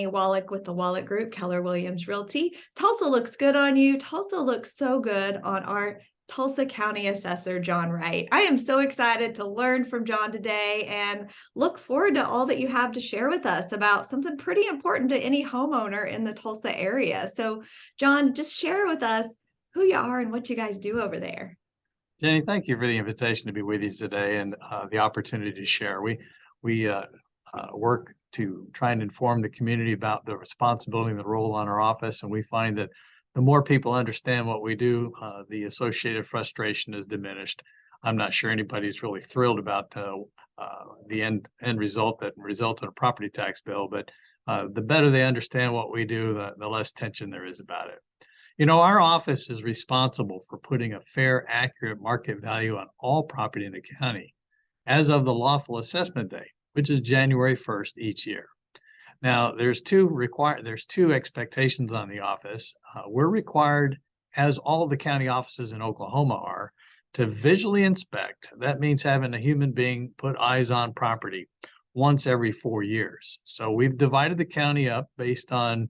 Jennie Wolek with the Wolek Group, Keller Williams Realty. Tulsa looks good on you. Tulsa looks so good on our Tulsa County Assessor, John Wright. I am so excited to learn from John today and look forward to all that you have to share with us about something pretty important to any homeowner in the Tulsa area. So, John, just share with us who you are and what you guys do over there. Jenny, thank you for the invitation to be with you today and the opportunity to share. We work to try and inform the community about the responsibility and the role on our office, and we find that the more people understand what we do, the associated frustration is diminished. I'm not sure anybody's really thrilled about the end result that results in a property tax bill, but the better they understand what we do, the less tension there is about it. You know, our office is responsible for putting a fair, accurate market value on all property in the county as of the lawful assessment day, which is January 1st each year. Now, there's two expectations on the office. We're required, as all the county offices in Oklahoma are, to visually inspect. That means having a human being put eyes on property once every 4 years. So we've divided the county up based on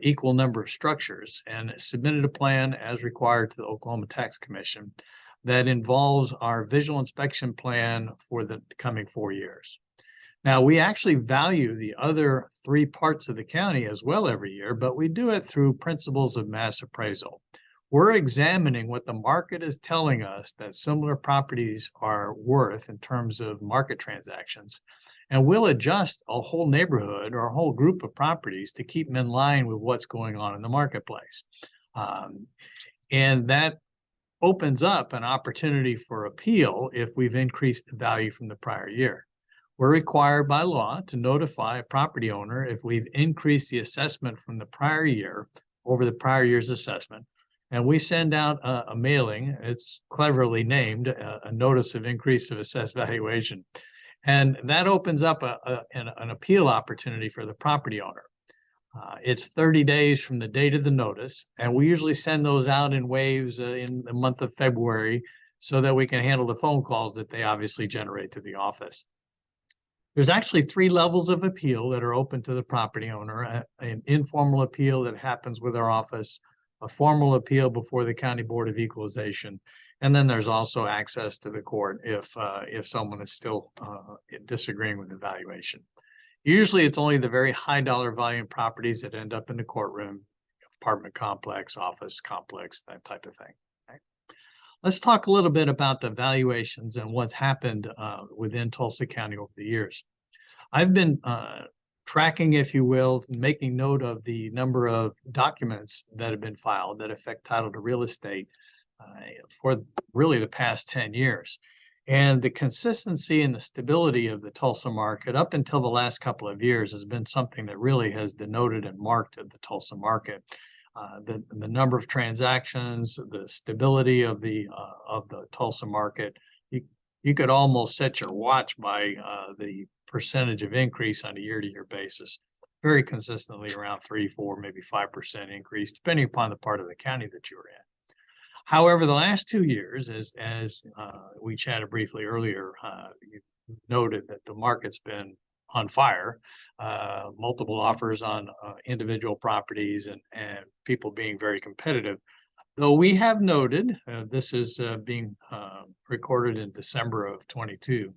equal number of structures and submitted a plan as required to the Oklahoma Tax Commission that involves our visual inspection plan for the coming 4 years. Now, we actually value the other 3 parts of the county as well every year, but we do it through principles of mass appraisal. We're examining what the market is telling us that similar properties are worth in terms of market transactions. And we'll adjust a whole neighborhood or a whole group of properties to keep them in line with what's going on in the marketplace. And that opens up an opportunity for appeal if we've increased the value from the prior year. We're required by law to notify a property owner if we've increased the assessment from the prior year over the prior year's assessment. And we send out a mailing, it's cleverly named a notice of increase of assessed valuation. And that opens up an appeal opportunity for the property owner. It's 30 days from the date of the notice, and we usually send those out in waves in the month of February so that we can handle the phone calls that they obviously generate to the office. There's actually 3 levels of appeal that are open to the property owner: an informal appeal that happens with our office, a formal appeal before the County Board of Equalization, and then there's also access to the court if someone is still disagreeing with the valuation. Usually it's only the very high dollar volume properties that end up in the courtroom, apartment complex, office complex, that type of thing. Okay. Let's talk a little bit about the valuations and what's happened within Tulsa County over the years. I've been tracking, if you will, making note of the number of documents that have been filed that affect title to real estate for really the past 10 years. And the consistency and the stability of the Tulsa market up until the last couple of years has been something that really has denoted and marked the Tulsa market. The number of transactions, the stability of the Tulsa market, you could almost set your watch by the percentage of increase on a year-to-year basis, very consistently around 3, 4, maybe 5% increase, depending upon the part of the county that you're in. However, the last 2 years, as we chatted briefly earlier, you noted that the market's been on fire, multiple offers on individual properties and people being very competitive. Though we have noted, this is being recorded in December of 22,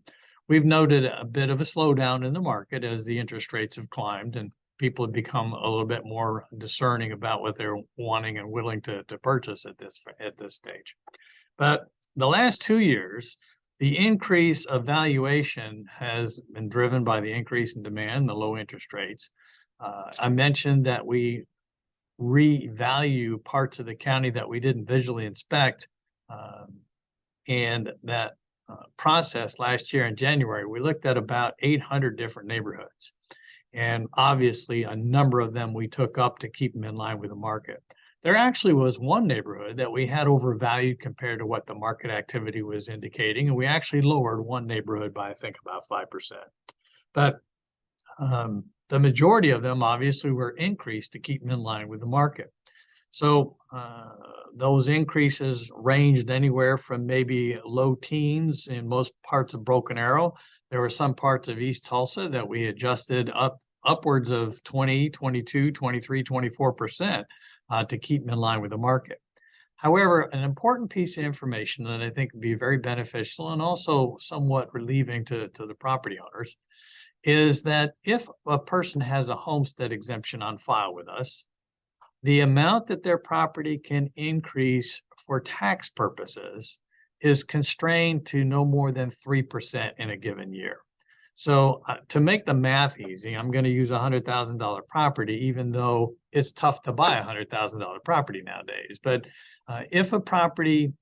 we've noted a bit of a slowdown in the market as the interest rates have climbed and people have become a little bit more discerning about what they're wanting and willing to purchase at this stage. But the last 2 years, the increase of valuation has been driven by the increase in demand, the low interest rates. I mentioned that we revalue parts of the county that we didn't visually inspect, and that process last year in January, we looked at about 800 different neighborhoods. And obviously, a number of them we took up to keep them in line with the market. There actually was one neighborhood that we had overvalued compared to what the market activity was indicating, and we actually lowered one neighborhood by, I think, about 5%. But the majority of them obviously were increased to keep them in line with the market. So those increases ranged anywhere from maybe low teens in most parts of Broken Arrow. There were some parts of East Tulsa that we adjusted up upwards of 20, 22, 23, 24% to keep them in line with the market. However, an important piece of information that I think would be very beneficial and also somewhat relieving to the property owners is that if a person has a homestead exemption on file with us, the amount that their property can increase for tax purposes is constrained to no more than 3% in a given year. So to make the math easy, I'm going to use a $100,000 property, even though it's tough to buy a $100,000 property nowadays. But if a property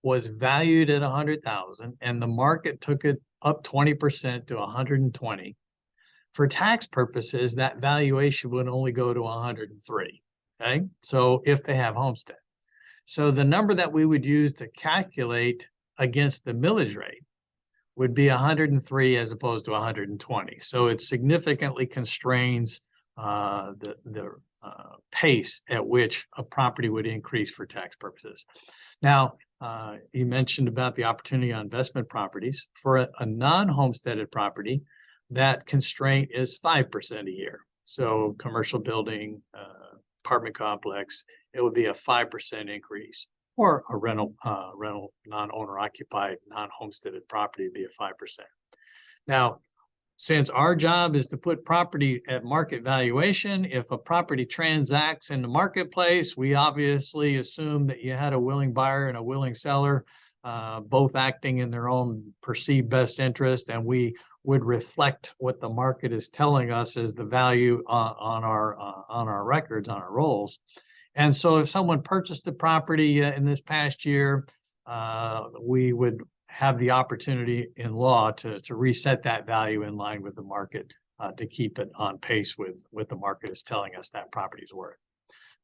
was valued at 100,000 and the market took it up 20% to 120, for tax purposes, that valuation would only go to 103. Okay, so if they have homestead. So the number that we would use to calculate against the millage rate would be 103 as opposed to 120. So it significantly constrains the pace at which a property would increase for tax purposes. Now, you mentioned about the opportunity on investment properties. For a non-homesteaded property, that constraint is 5% a year. So commercial building, apartment complex, it would be a 5% increase. Or a rental non-owner occupied, non-homesteaded property would be a 5%. Now, since our job is to put property at market valuation, if a property transacts in the marketplace, we obviously assume that you had a willing buyer and a willing seller, both acting in their own perceived best interest, and we would reflect what the market is telling us is the value on our records, on our rolls. And so if someone purchased the property in this past year, we would have the opportunity in law to reset that value in line with the market to keep it on pace with what the market is telling us that property is worth.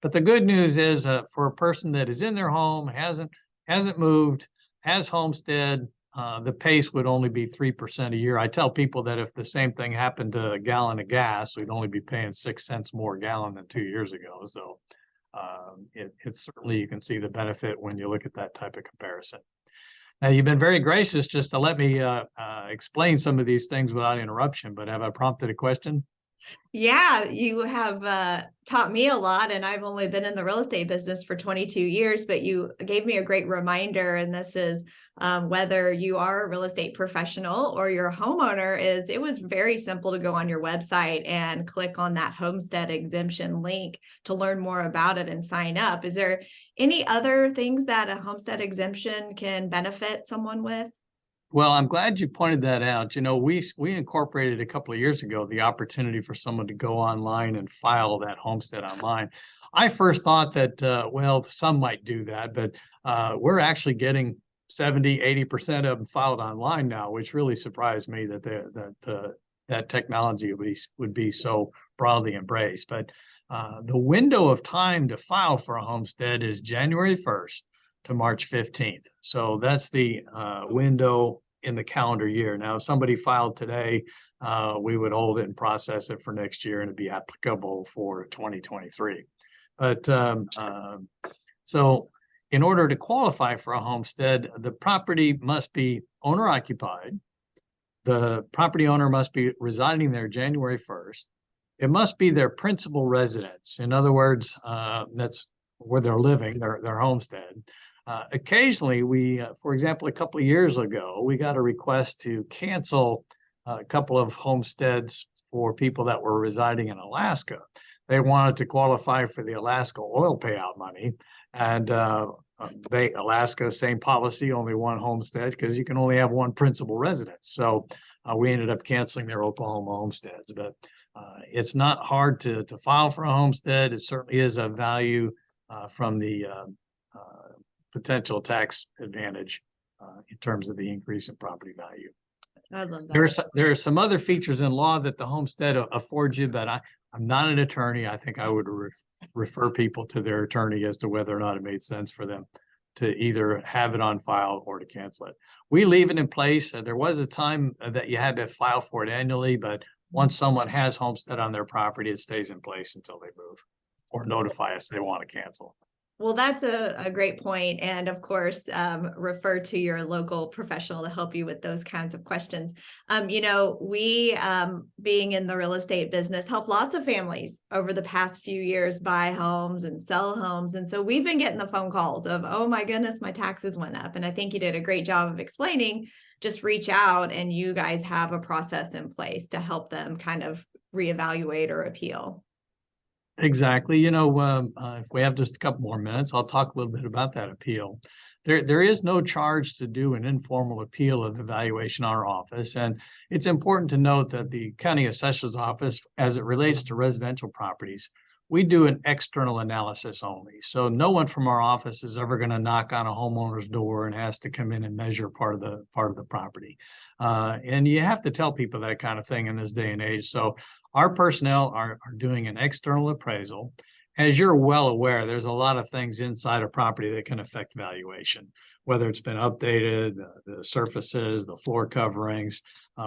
But the good news is for a person that is in their home, hasn't moved, has homestead, the pace would only be 3% a year. I tell people that if the same thing happened to a gallon of gas, we'd only be paying 6 cents more a gallon than 2 years ago. So it's certainly, you can see the benefit when you look at that type of comparison. Now, you've been very gracious just to let me explain some of these things without interruption, but have I prompted a question? Yeah, you have taught me a lot, and I've only been in the real estate business for 22 years, but you gave me a great reminder. And this is whether you are a real estate professional or you're a homeowner, it was very simple to go on your website and click on that homestead exemption link to learn more about it and sign up. Is there any other things that a homestead exemption can benefit someone with? Well, I'm glad you pointed that out. You know, we incorporated a couple of years ago the opportunity for someone to go online and file that homestead online. I first thought that, well, some might do that, but we're actually getting 70, 80% of them filed online now, which really surprised me that that technology would be so broadly embraced. But the window of time to file for a homestead is January 1st. To March 15th. So that's the window in the calendar year. Now, if somebody filed today, we would hold it and process it for next year and it'd be applicable for 2023. But so in order to qualify for a homestead, the property must be owner occupied. The property owner must be residing there January 1st. It must be their principal residence. In other words, that's where they're living, their homestead. Occasionally, for example, a couple of years ago, we got a request to cancel a couple of homesteads for people that were residing in Alaska. They wanted to qualify for the Alaska oil payout money, and Alaska, same policy, only one homestead because you can only have one principal residence. So we ended up canceling their Oklahoma homesteads. But it's not hard to file for a homestead. It certainly is a value from the potential tax advantage in terms of the increase in property value. I love that. There are some other features in law that the homestead affords you, but I'm not an attorney. I think I would refer people to their attorney as to whether or not it made sense for them to either have it on file or to cancel it. We leave it in place. There was a time that you had to file for it annually, but once someone has homestead on their property, it stays in place until they move or notify us they want to cancel. Well, that's a great point. And of course, refer to your local professional to help you with those kinds of questions. We, being in the real estate business, help lots of families over the past few years buy homes and sell homes. And so we've been getting the phone calls of, oh my goodness, my taxes went up. And I think you did a great job of explaining, just reach out and you guys have a process in place to help them kind of reevaluate or appeal. Exactly. If we have just a couple more minutes, I'll talk a little bit about that appeal. There is no charge to do an informal appeal of the valuation in our office. And it's important to note that the county assessor's office, as it relates to residential properties, we do an external analysis only. So no one from our office is ever going to knock on a homeowner's door and has to come in and measure part of the property. And you have to tell people that kind of thing in this day and age. So our personnel are doing an external appraisal. As you're well aware, there's a lot of things inside a property that can affect valuation, whether it's been updated, the surfaces, the floor coverings,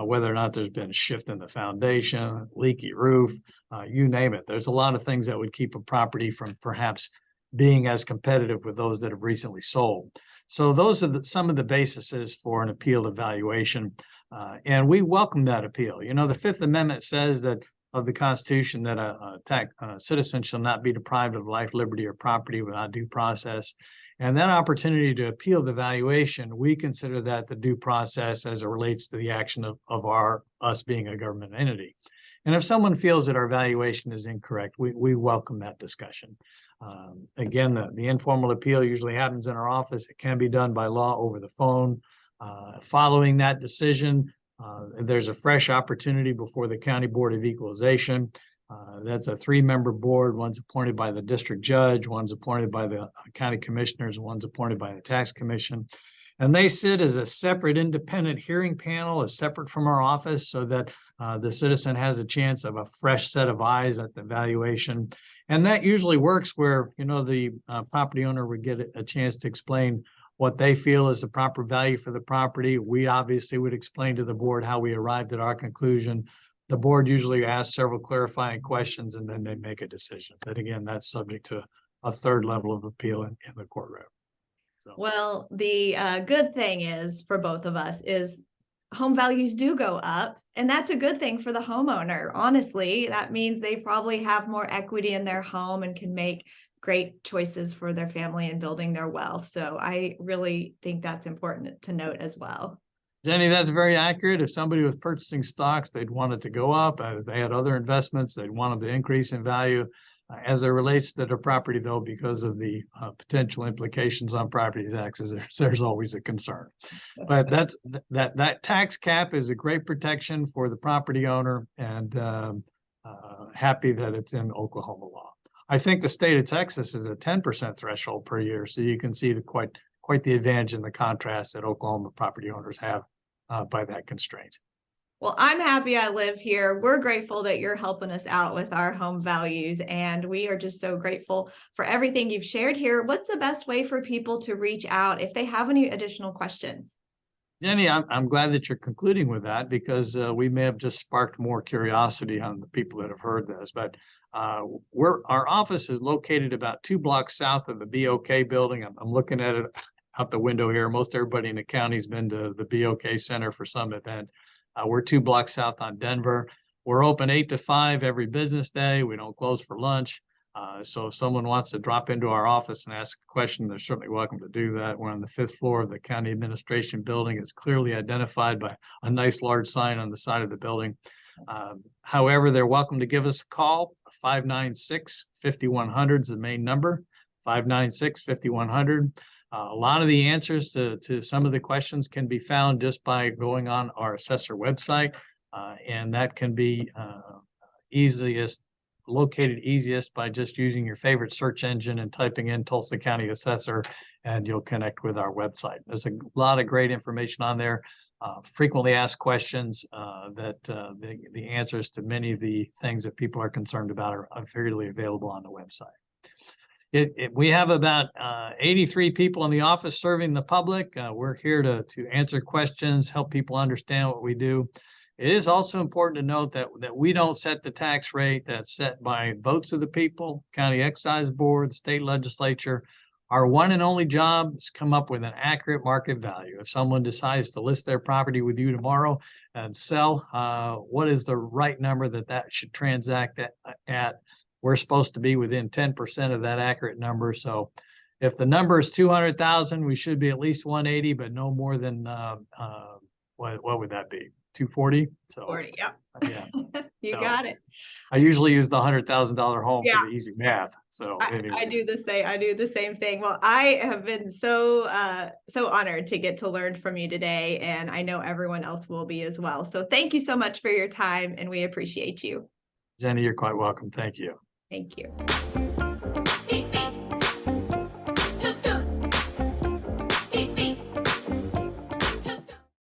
whether or not there's been a shift in the foundation, leaky roof, you name it. There's a lot of things that would keep a property from perhaps being as competitive with those that have recently sold. So those are some of the bases for an appeal evaluation. And we welcome that appeal. The Fifth Amendment says that of the Constitution that a citizen shall not be deprived of life, liberty, or property without due process. And that opportunity to appeal the valuation, we consider that the due process as it relates to the action of us being a government entity. And if someone feels that our valuation is incorrect, we welcome that discussion. Again, the informal appeal usually happens in our office. It can be done by law over the phone. Following that decision, there's a fresh opportunity before the County Board of Equalization. That's a 3-member board. One's appointed by the district judge, one's appointed by the county commissioners, one's appointed by the tax commission. And they sit as a separate independent hearing panel, as separate from our office, so that the citizen has a chance of a fresh set of eyes at the valuation. And that usually works where, the property owner would get a chance to explain what they feel is the proper value for the property. We obviously would explain to the board how we arrived at our conclusion. The board usually asks several clarifying questions and then they make a decision. But again, that's subject to a third level of appeal in the courtroom. So. Well, the good thing is for both of us is home values do go up, and that's a good thing for the homeowner. Honestly, that means they probably have more equity in their home and can make great choices for their family and building their wealth. So I really think that's important to note as well. Jenny, that's very accurate. If somebody was purchasing stocks, they'd want it to go up. If they had other investments, they'd want them to increase in value. As it relates to their property, though, because of the potential implications on property taxes, there's always a concern. But that tax cap is a great protection for the property owner, and happy that it's in Oklahoma law. I think the state of Texas is a 10% threshold per year, so you can see quite the advantage and the contrast that Oklahoma property owners have by that constraint. Well, I'm happy I live here. We're grateful that you're helping us out with our home values, and we are just so grateful for everything you've shared here. What's the best way for people to reach out if they have any additional questions? Jenny, I'm glad that you're concluding with that, because we may have just sparked more curiosity on the people that have heard this. But our office is located about 2 blocks south of the BOK building. I'm looking at it out the window here. Most everybody in the county's been to the BOK Center for some event. We're 2 blocks south on Denver. We're open 8 to 5 every business day. We don't close for lunch. So if someone wants to drop into our office and ask a question, they're certainly welcome to do that. We're on the 5th floor of the county administration building. It's clearly identified by a nice large sign on the side of the building. However, they're welcome to give us a call. 596-5100 is the main number, 596-5100. A lot of the answers to some of the questions can be found just by going on our assessor website, and that can be located easiest by just using your favorite search engine and typing in Tulsa County Assessor, and you'll connect with our website. There's a lot of great information on there. Frequently asked questions that the answers to many of the things that people are concerned about are freely available on the website. We have about 83 people in the office serving the public. We're here to answer questions, help people understand what we do. It is also important to note that we don't set the tax rate. That's set by votes of the people, county excise board, state legislature. Our one and only job is come up with an accurate market value. If someone decides to list their property with you tomorrow and sell, what is the right number that should transact at? We're supposed to be within 10% of that accurate number. So if the number is 200,000, we should be at least 180, but no more than, what would that be? 240? So 40, yep. yeah. You So, got it. I usually use the $100,000 home Yeah. for the easy math. So I anyway, do the same. I do the same thing. Well, I have been so honored to get to learn from you today, and I know everyone else will be as well. So thank you so much for your time, and we appreciate you. Jennie, you're quite welcome. Thank you. Thank you.